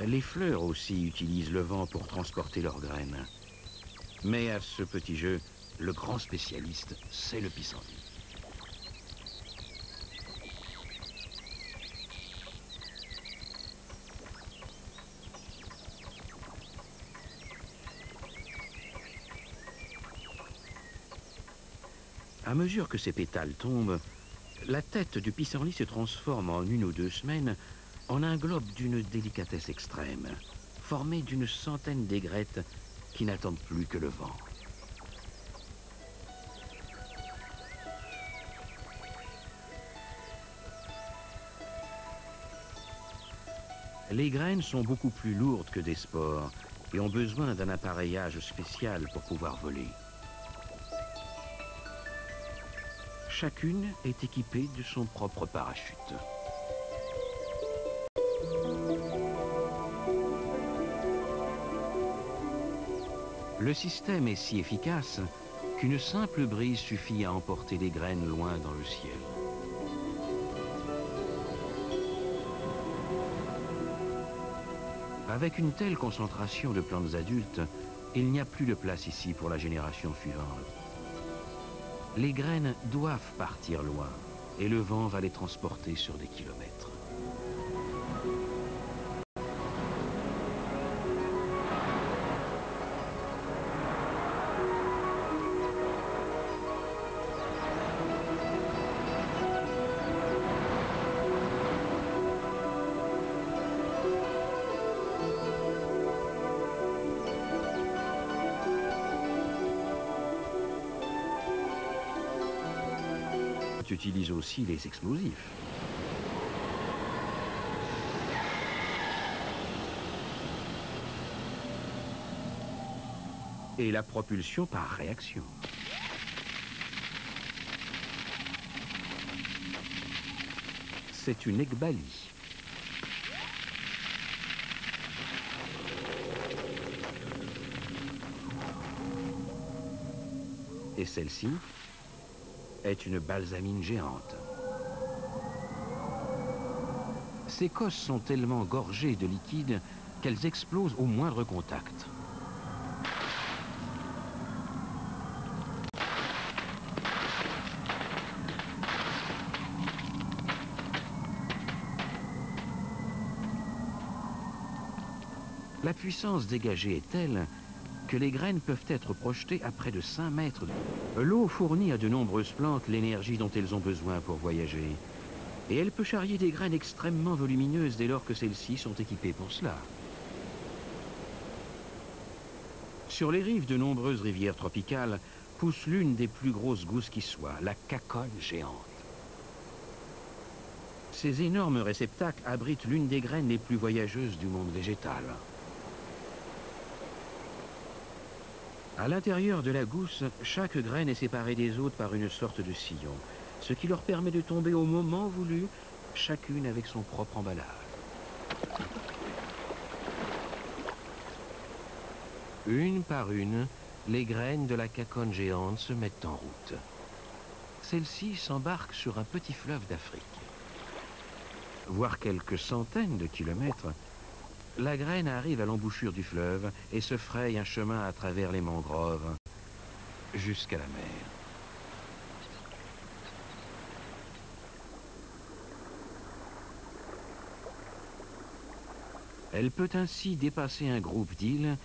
Les fleurs aussi utilisent le vent pour transporter leurs graines. Mais à ce petit jeu, le grand spécialiste, c'est le pissenlit. À mesure que ses pétales tombent, la tête du pissenlit se transforme en 1 ou 2 semaines en un globe d'une délicatesse extrême, formé d'une centaine d'aigrettes qui n'attendent plus que le vent. Les graines sont beaucoup plus lourdes que des spores et ont besoin d'un appareillage spécial pour pouvoir voler. Chacune est équipée de son propre parachute. Le système est si efficace qu'une simple brise suffit à emporter les graines loin dans le ciel. Avec une telle concentration de plantes adultes, il n'y a plus de place ici pour la génération suivante. Les graines doivent partir loin et le vent va les transporter sur des kilomètres. On utilise aussi les explosifs. Et la propulsion par réaction. C'est une ekbalie. Et celle-ci est une balsamine géante. Ces cosses sont tellement gorgées de liquide qu'elles explosent au moindre contact. La puissance dégagée est telle que les graines peuvent être projetées à près de 5 mètres. L'eau fournit à de nombreuses plantes l'énergie dont elles ont besoin pour voyager. Et elle peut charrier des graines extrêmement volumineuses dès lors que celles-ci sont équipées pour cela. Sur les rives de nombreuses rivières tropicales pousse l'une des plus grosses gousses qui soient, la caconne géante. Ces énormes réceptacles abritent l'une des graines les plus voyageuses du monde végétal. À l'intérieur de la gousse, chaque graine est séparée des autres par une sorte de sillon, ce qui leur permet de tomber au moment voulu, chacune avec son propre emballage. Une par une, les graines de la caconne géante se mettent en route. Celles-ci s'embarquent sur un petit fleuve d'Afrique. Voire quelques centaines de kilomètres, la graine arrive à l'embouchure du fleuve et se fraye un chemin à travers les mangroves jusqu'à la mer. Elle peut ainsi dépasser un groupe d'îles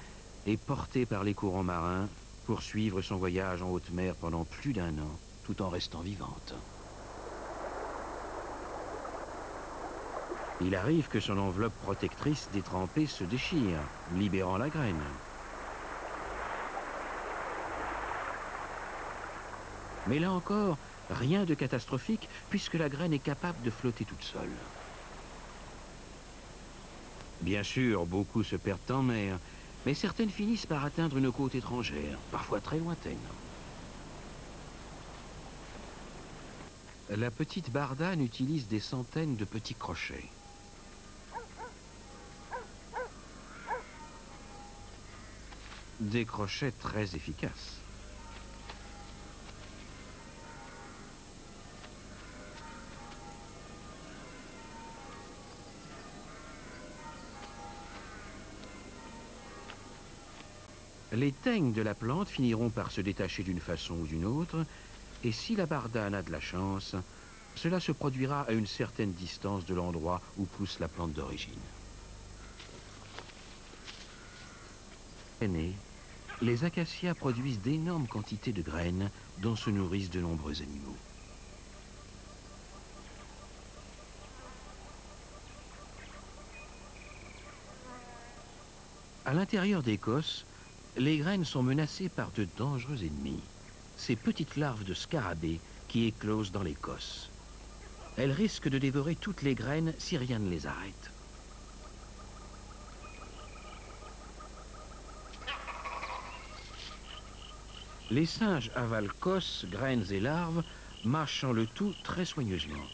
et, portée par les courants marins, poursuivre son voyage en haute mer pendant plus d'1 an, tout en restant vivante. Il arrive que son enveloppe protectrice détrempée se déchire, libérant la graine. Mais là encore, rien de catastrophique puisque la graine est capable de flotter toute seule. Bien sûr, beaucoup se perdent en mer, mais certaines finissent par atteindre une côte étrangère, parfois très lointaine. La petite bardane utilise des centaines de petits crochets. Des crochets très efficaces. Les teignes de la plante finiront par se détacher d'une façon ou d'une autre, et si la bardane a de la chance, cela se produira à une certaine distance de l'endroit où pousse la plante d'origine. Les acacias produisent d'énormes quantités de graines dont se nourrissent de nombreux animaux. À l'intérieur d'Écosse, les graines sont menacées par de dangereux ennemis, ces petites larves de scarabées qui éclosent dans l'Écosse. Elles risquent de dévorer toutes les graines si rien ne les arrête. Les singes avalent cosses, graines et larves, mâchant le tout très soigneusement.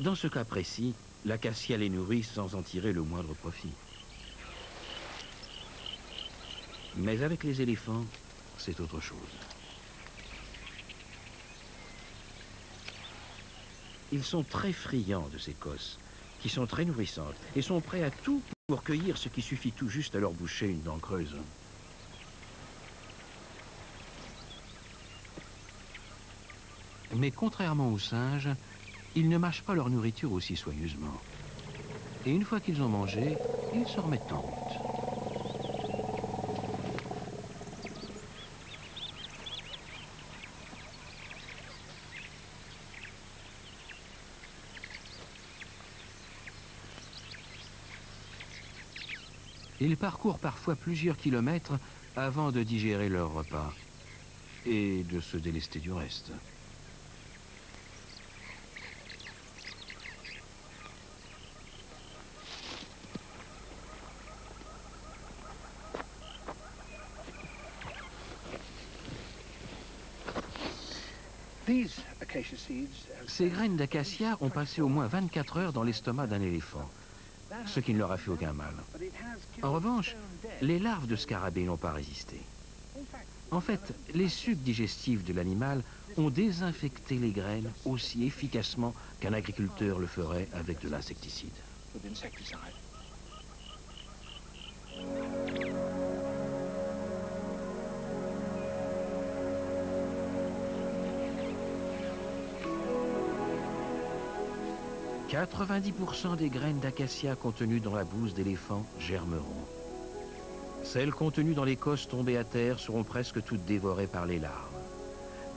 Dans ce cas précis, l'acacia les nourrit sans en tirer le moindre profit. Mais avec les éléphants, c'est autre chose. Ils sont très friands de ces cosses, qui sont très nourrissantes, et sont prêts à tout pour cueillir ce qui suffit tout juste à leur boucher une dent creuse. Mais contrairement aux singes, ils ne mâchent pas leur nourriture aussi soigneusement. Et une fois qu'ils ont mangé, ils se remettent en route. Ils parcourent parfois plusieurs kilomètres avant de digérer leur repas et de se délester du reste. Ces graines d'acacia ont passé au moins 24 heures dans l'estomac d'un éléphant, ce qui ne leur a fait aucun mal. En revanche, les larves de scarabées n'ont pas résisté. En fait, les sucs digestifs de l'animal ont désinfecté les graines aussi efficacement qu'un agriculteur le ferait avec de l'insecticide. 90% des graines d'acacia contenues dans la bouse d'éléphant germeront. Celles contenues dans les cosses tombées à terre seront presque toutes dévorées par les larves.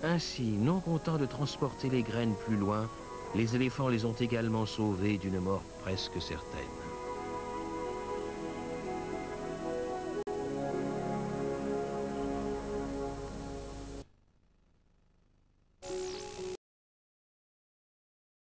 Ainsi, non contents de transporter les graines plus loin, les éléphants les ont également sauvées d'une mort presque certaine.